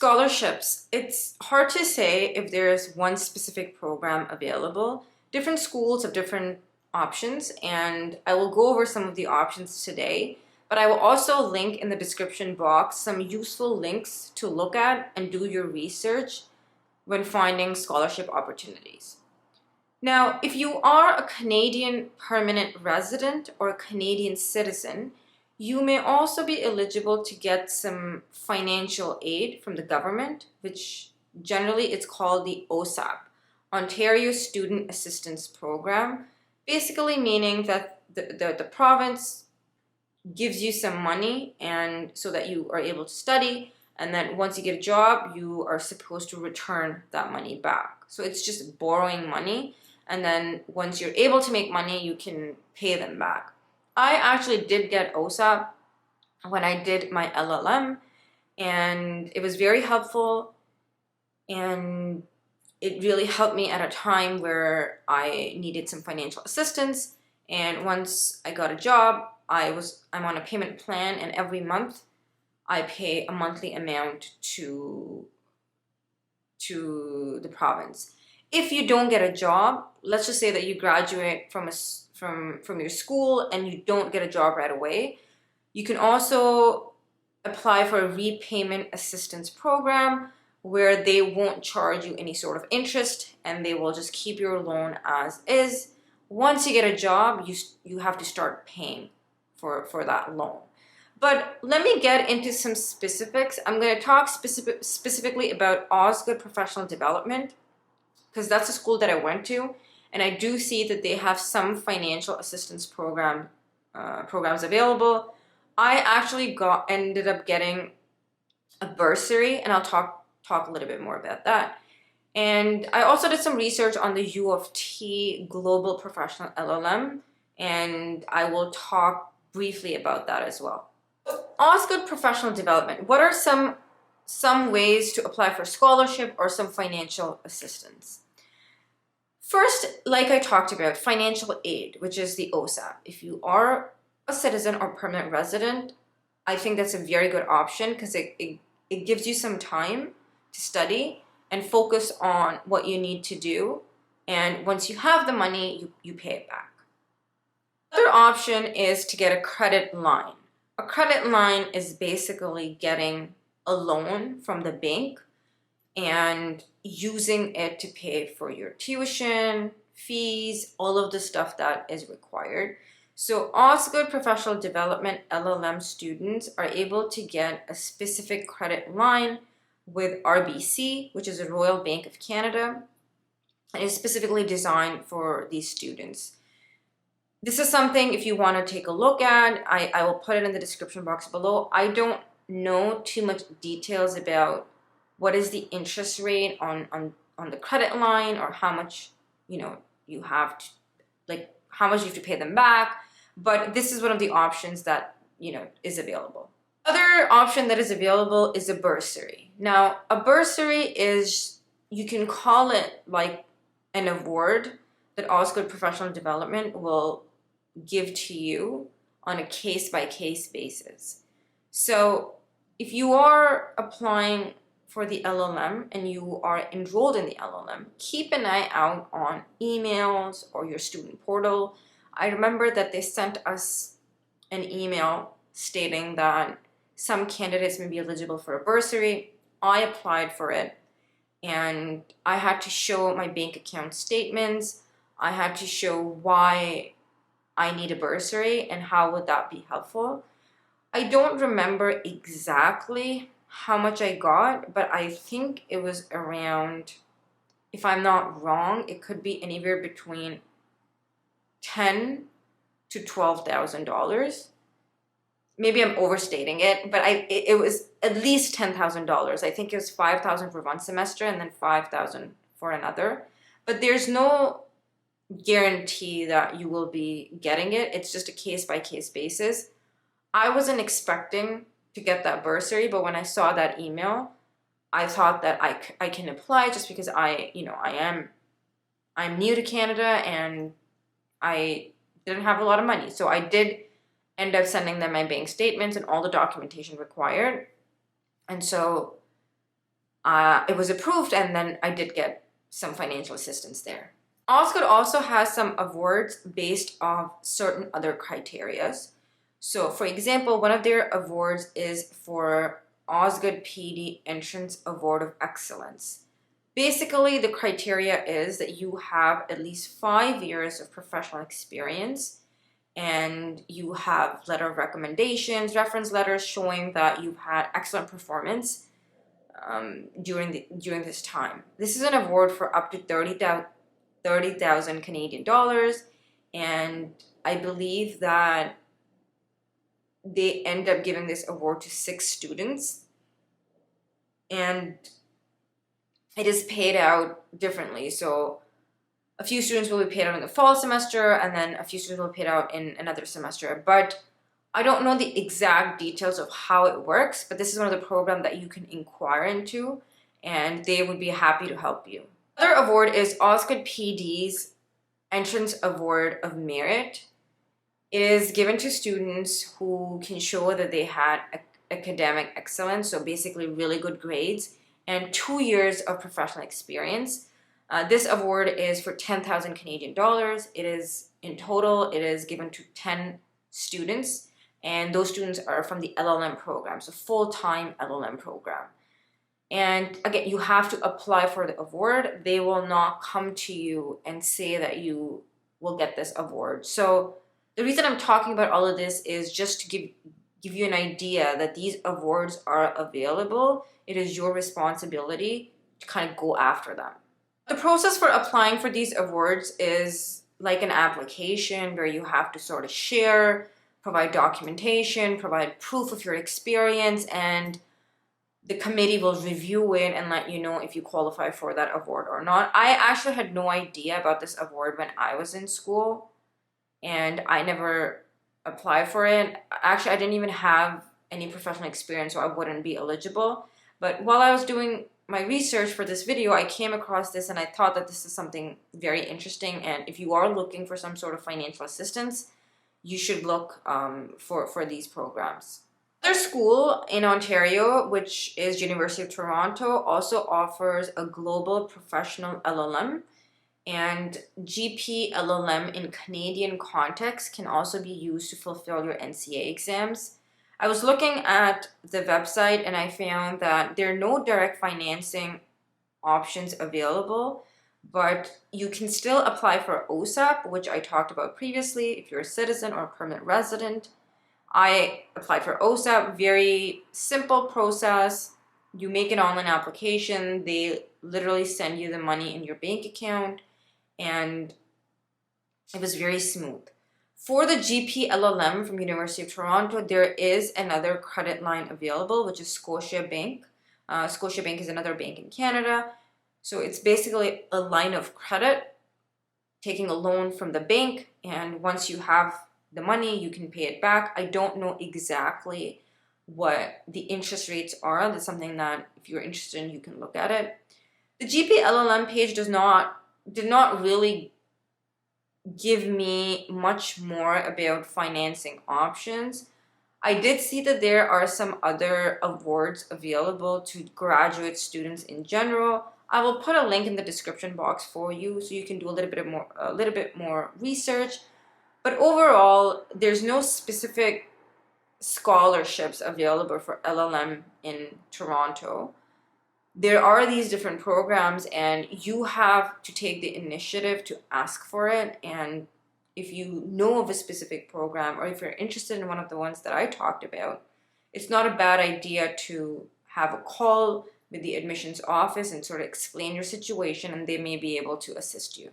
Scholarships. It's hard to say if there's one specific program available. Different schools have different options, and I will go over some of the options today, but I will also link in the description box some useful links to look at and do your research when finding scholarship opportunities. Now, if you are a Canadian permanent resident or a Canadian citizen, you may also be eligible to get some financial aid from the government, which generally it's called the OSAP, Ontario Student Assistance Program, basically meaning that the province gives you some money and so that you are able to study, and then once you get a job, you are supposed to return that money back. So it's just borrowing money, and then once you're able to make money, you can pay them back. I actually did get OSAP when I did my LLM, and it was very helpful, and it really helped me at a time where I needed some financial assistance. And once I got a job, I'm on a payment plan, and every month I pay a monthly amount to the province. If you don't get a job, let's just say that you graduate from your school and you don't get a job right away, you can also apply for a repayment assistance program where they won't charge you any sort of interest and they will just keep your loan as is. Once you get a job, you have to start paying for that loan. But let me get into some specifics. I'm going to talk specifically about Osgoode Professional Development, because that's the school that I went to, and I do see that they have some financial assistance programs available. I actually ended up getting a bursary, and I'll talk a little bit more about that. And I also did some research on the U of T Global Professional LLM, and I will talk briefly about that as well. Osgoode Professional Development. What are some ways to apply for scholarship or some financial assistance? First, like I talked about, financial aid, which is the OSAP. If you are a citizen or permanent resident, I think that's a very good option because it gives you some time to study and focus on what you need to do. And once you have the money, you pay it back. Another option is to get a credit line. A credit line is basically getting a loan from the bank and using it to pay for your tuition, fees, all of the stuff that is required. So Osgoode Professional Development LLM students are able to get a specific credit line with RBC, which is the Royal Bank of Canada, and is specifically designed for these students. This is something, if you want to take a look at, I will put it in the description box below. I don't know too much details about what is the interest rate on the credit line, or how much you have to, how much you have to pay them back, but this is one of the options that is available. Other option that is available is a bursary. Now, a bursary is, you can call it like an award that Osgoode Professional Development will give to you on a case-by-case basis. So if you are applying for the LLM and you are enrolled in the LLM, keep an eye out on emails or your student portal. I remember that they sent us an email stating that some candidates may be eligible for a bursary. I applied for it, and I had to show my bank account statements. I had to show why I need a bursary and how would that be helpful. I don't remember exactly how much I got, but I think it was around, if I'm not wrong, it could be anywhere between $10,000 to $12,000. Maybe I'm overstating it, but it was at least $10,000. I think it was $5,000 for one semester and then $5,000 for another. But there's no guarantee that you will be getting it. It's just a case-by-case basis. I wasn't expecting to get that bursary, but when I saw that email, I thought that I can apply just because I'm new to Canada and I didn't have a lot of money. So I did end up sending them my bank statements and all the documentation required. And so it was approved, and then I did get some financial assistance there. Osgood also has some awards based off certain other criterias. So for example, one of their awards is for Osgood PD Entrance Award of Excellence. Basically, the criteria is that you have at least 5 years of professional experience and you have letter of recommendations, reference letters showing that you've had excellent performance during this time. This is an award for up to 30,000 Canadian dollars, and I believe that they end up giving this award to 6 students, and it is paid out differently. So a few students will be paid out in the fall semester, and then a few students will be paid out in another semester. But I don't know the exact details of how it works, but this is one of the programs that you can inquire into, and they would be happy to help you. Another award is Osgood PD's Entrance Award of Merit. It is given to students who can show that they had academic excellence, so basically really good grades, and 2 years of professional experience. This award is for 10,000 Canadian dollars. It is, in total, it is given to 10 students, and those students are from the LLM program, so full-time LLM program. And again, you have to apply for the award. They will not come to you and say that you will get this award. So the reason I'm talking about all of this is just to give you an idea that these awards are available. It is your responsibility to kind of go after them. The process for applying for these awards is like an application where you have to sort of share, provide documentation, provide proof of your experience, and the committee will review it and let you know if you qualify for that award or not. I actually had no idea about this award when I was in school, and I never applied for it. Actually, I didn't even have any professional experience, so I wouldn't be eligible. But while I was doing my research for this video, I came across this and I thought that this is something very interesting, and if you are looking for some sort of financial assistance, you should look for these programs. Another school in Ontario, which is University of Toronto, also offers a global professional LLM, and GP LLM in Canadian context can also be used to fulfill your NCA exams. I was looking at the website and I found that there are no direct financing options available, but you can still apply for OSAP, which I talked about previously, if you're a citizen or a permanent resident. I applied for OSAP, very simple process. You make an online application, they literally send you the money in your bank account, and it was very smooth. For the GP LLM from University of Toronto, there is another credit line available, which is Scotiabank. Scotiabank is another bank in Canada. So it's basically a line of credit, taking a loan from the bank, and once you have the money, you can pay it back. I don't know exactly what the interest rates are. That's something that if you're interested in, you can look at it. The GP LLM page did not really give me much more about financing options. I did see that there are some other awards available to graduate students in general. I will put a link in the description box for you so you can do a little bit more research. But overall, there's no specific scholarships available for LLM in Toronto. There are these different programs, and you have to take the initiative to ask for it. And if you know of a specific program, or if you're interested in one of the ones that I talked about, it's not a bad idea to have a call with the admissions office and sort of explain your situation, and they may be able to assist you.